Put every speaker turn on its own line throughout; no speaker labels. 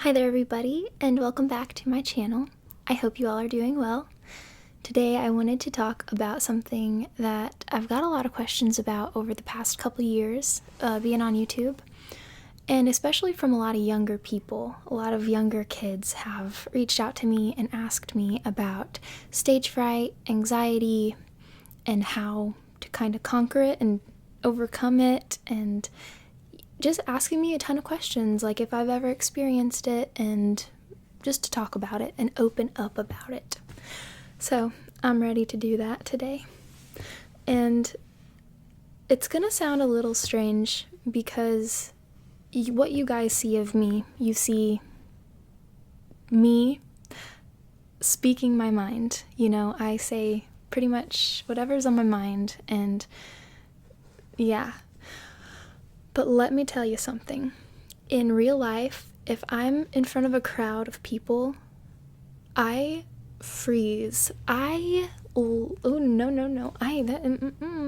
Hi there everybody, and welcome back to my channel. I hope you all are doing well. Today I wanted to talk about something that I've got a lot of questions about over the past couple years being on YouTube, and especially from a lot of younger people. A lot of younger kids have reached out to me and asked me about stage fright, anxiety, and how to kind of conquer it and overcome it, and just asking me a ton of questions, like if I've ever experienced it, and just to talk about it and open up about it. So I'm ready to do that today. And it's gonna sound a little strange because what you guys see of me, you see me speaking my mind. I say pretty much whatever's on my mind, and yeah. But let me tell you something. In real life, if I'm in front of a crowd of people, I freeze. Oh no.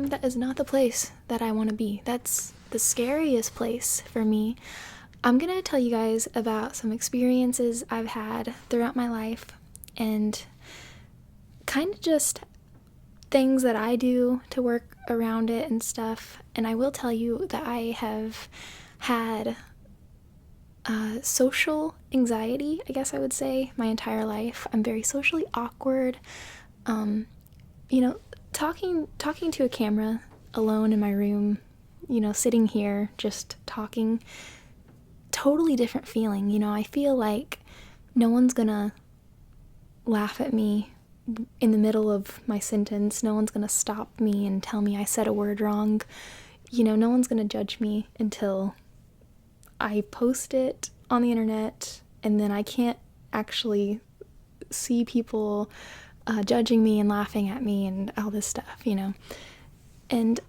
That is not the place that I want to be. That's the scariest place for me. I'm gonna tell you guys about some experiences I've had throughout my life, and kind of just things that I do to work around it and stuff. And I will tell you that I have had social anxiety, I guess I would say, my entire life. I'm very socially awkward. Talking to a camera alone in my room, sitting here just talking, totally different feeling. I feel like no one's gonna laugh at me in the middle of my sentence. No one's gonna stop me and tell me I said a word wrong. No one's gonna judge me until I post it on the internet, and then I can't actually see people judging me and laughing at me and all this stuff, And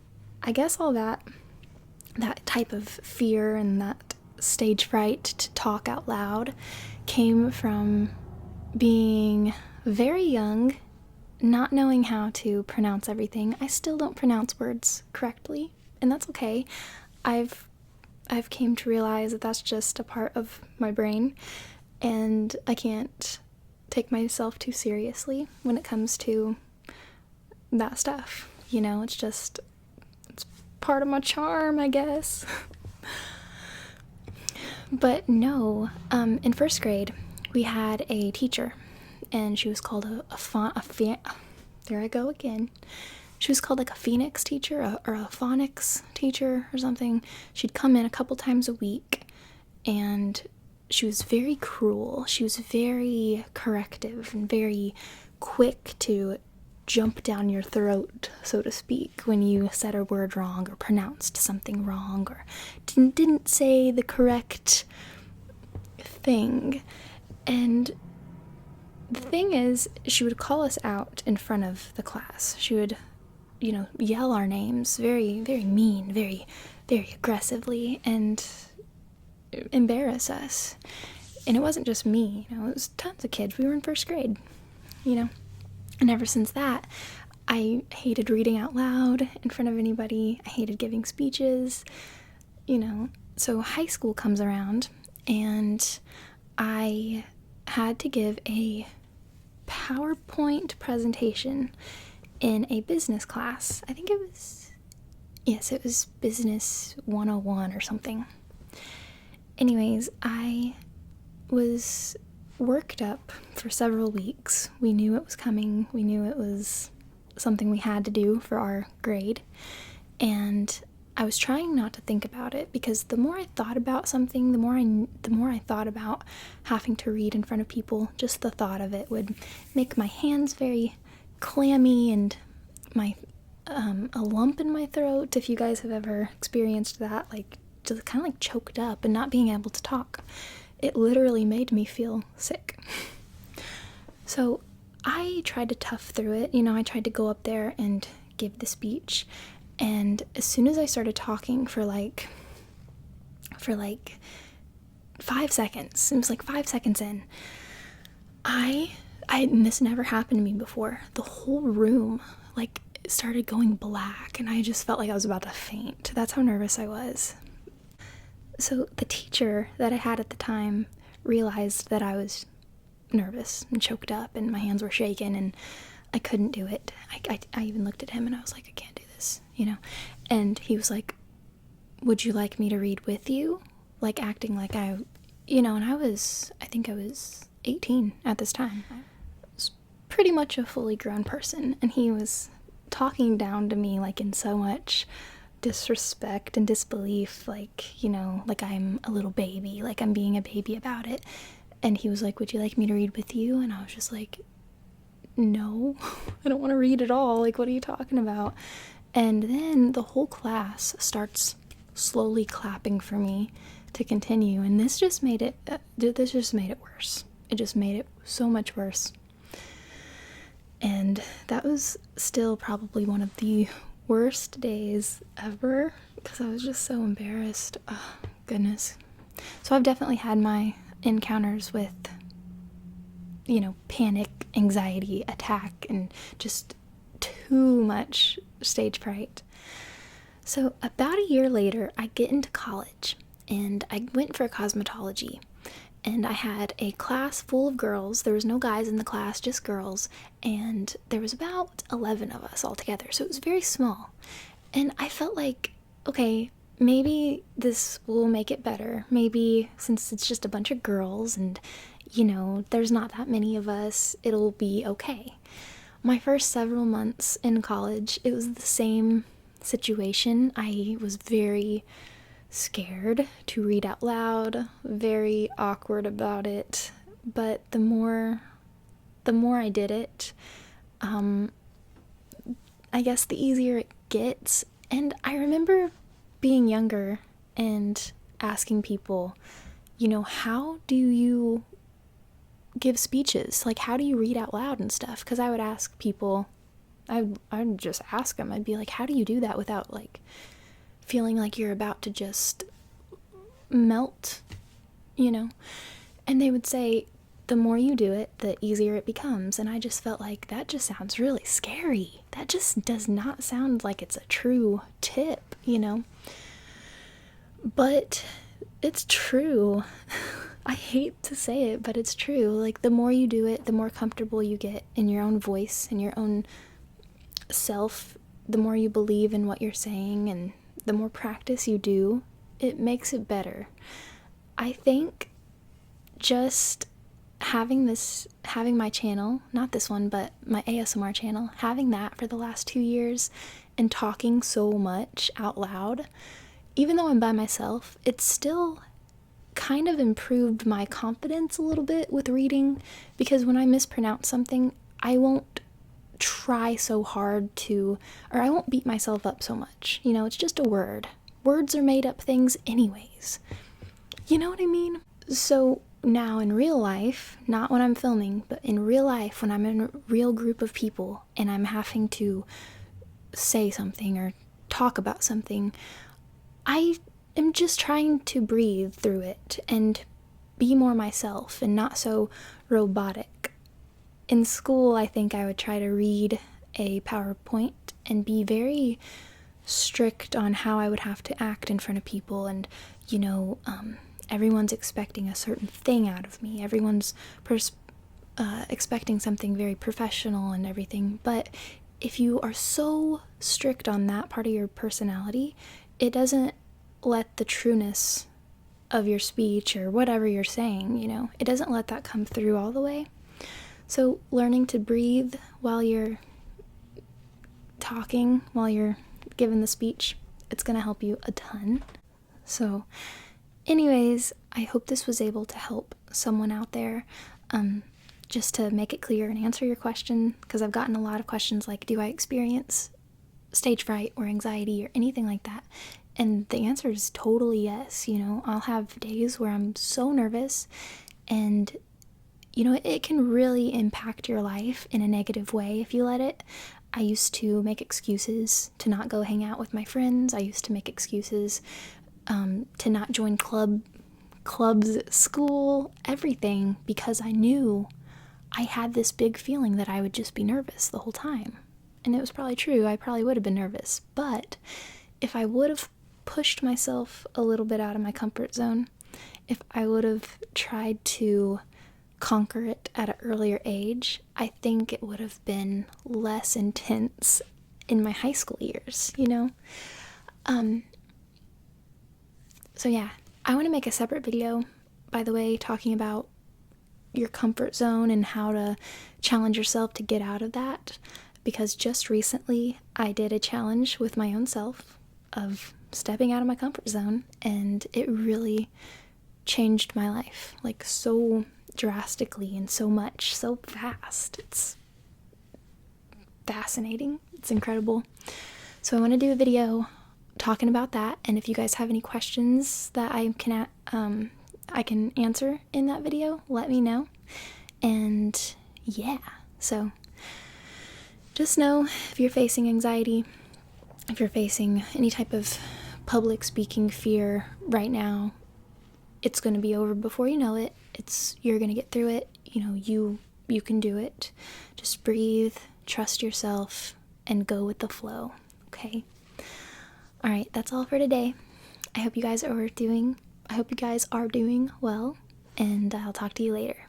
I guess all that type of fear and that stage fright to talk out loud came from being very young, not knowing how to pronounce everything. I still don't pronounce words correctly, and that's okay. I've came to realize that that's just a part of my brain, and I can't take myself too seriously when it comes to that stuff. It's part of my charm, I guess. But no, in first grade, we had a teacher, and she was called there I go again. She was called like a phonics teacher or a phonics teacher or something. She'd come in a couple times a week, and she was very cruel. She was very corrective and very quick to jump down your throat, so to speak, when you said a word wrong or pronounced something wrong or didn't say the correct thing. And the thing is, she would call us out in front of the class. She would, yell our names very, very mean, very, very aggressively, and embarrass us. And it wasn't just me, it was tons of kids. We were in first grade, And ever since that, I hated reading out loud in front of anybody. I hated giving speeches, So high school comes around, and I had to give a PowerPoint presentation in a business class. I think it was Business 101 or something. Anyways, I was worked up for several weeks. We knew it was coming. We knew it was something we had to do for our grade. And I was trying not to think about it, because the more I thought about something, the more I thought about having to read in front of people. Just the thought of it would make my hands very clammy, and a lump in my throat, if you guys have ever experienced that, like just kind of like choked up and not being able to talk. It literally made me feel sick. So I tried to tough through it. I tried to go up there and give the speech. And as soon as I started talking for like 5 seconds, it was like 5 seconds in, and this never happened to me before. The whole room started going black, and I just felt like I was about to faint. That's how nervous I was. So the teacher that I had at the time realized that I was nervous and choked up and my hands were shaking and I couldn't do it. I even looked at him and I was like, I can't do this, you know? And he was like, would you like me to read with you? Like acting like and I think I was 18 at this time. I was pretty much a fully grown person, and he was talking down to me like in so much disrespect and disbelief, like, like I'm a little baby, like I'm being a baby about it. And he was like, would you like me to read with you? And I was just like, no, I don't want to read at all. Like, what are you talking about? And then the whole class starts slowly clapping for me to continue, and this just made it worse. It just made it so much worse. And that was still probably one of the worst days ever, because I was just so embarrassed. Oh, goodness. So I've definitely had my encounters with, panic, anxiety, attack, and just too much stage fright. So about a year later, I get into college, and I went for cosmetology. And I had a class full of girls. There was no guys in the class, just girls. And there was about 11 of us all together. So it was very small. And I felt like, okay, maybe this will make it better. Maybe since it's just a bunch of girls and, there's not that many of us, it'll be okay. My first several months in college, it was the same situation. I was very scared to read out loud, very awkward about it, but the more I did it, I guess the easier it gets. And I remember being younger and asking people, how do you give speeches? Like, how do you read out loud and stuff? Because I would ask people, I'd just ask them, I'd be like, how do you do that without, like, feeling like you're about to just melt, And they would say, the more you do it, the easier it becomes. And I just felt like that just sounds really scary. That just does not sound like it's a true tip, But it's true. I hate to say it, but it's true. Like, the more you do it, the more comfortable you get in your own voice and your own self, the more you believe in what you're saying, and the more practice you do, it makes it better. I think just having my channel, not this one, but my ASMR channel, having that for the last 2 years and talking so much out loud, even though I'm by myself, it's still kind of improved my confidence a little bit with reading, because when I mispronounce something, I won't try so hard or I won't beat myself up so much. It's just a word. Words are made up things anyways. You know what I mean? So now in real life, not when I'm filming, but in real life, when I'm in a real group of people and I'm having to say something or talk about something, I am just trying to breathe through it and be more myself and not so robotic. In school, I think I would try to read a PowerPoint and be very strict on how I would have to act in front of people, and everyone's expecting a certain thing out of me. Everyone's expecting something very professional and everything. But if you are so strict on that part of your personality, it doesn't let the trueness of your speech or whatever you're saying, it doesn't let that come through all the way. So learning to breathe while you're talking, while you're giving the speech, it's going to help you a ton. So anyways, I hope this was able to help someone out there. Just to make it clear and answer your question, because I've gotten a lot of questions like, do I experience stage fright or anxiety or anything like that? And the answer is totally yes. I'll have days where I'm so nervous, and it can really impact your life in a negative way if you let it. I used to make excuses to not go hang out with my friends. I used to make excuses to not join clubs at school, everything, because I knew I had this big feeling that I would just be nervous the whole time. And it was probably true. I probably would have been nervous. But if I would have pushed myself a little bit out of my comfort zone if I would have tried to conquer it at an earlier age, I think it would have been less intense in my high school years, you know? So yeah, I want to make a separate video, by the way, talking about your comfort zone and how to challenge yourself to get out of that, because just recently I did a challenge with my own self of stepping out of my comfort zone, and it really changed my life, like so drastically and so much, so fast. It's fascinating. It's incredible. So I want to do a video talking about that, and if you guys have any questions that I can answer in that video, let me know. And yeah, so just know, if you're facing anxiety, if you're facing any type of public speaking fear right now, it's going to be over before you know it. You're going to get through it. You know, you can do it. Just breathe, trust yourself, and go with the flow, okay? All right, that's all for today. I hope you guys are doing well, and I'll talk to you later.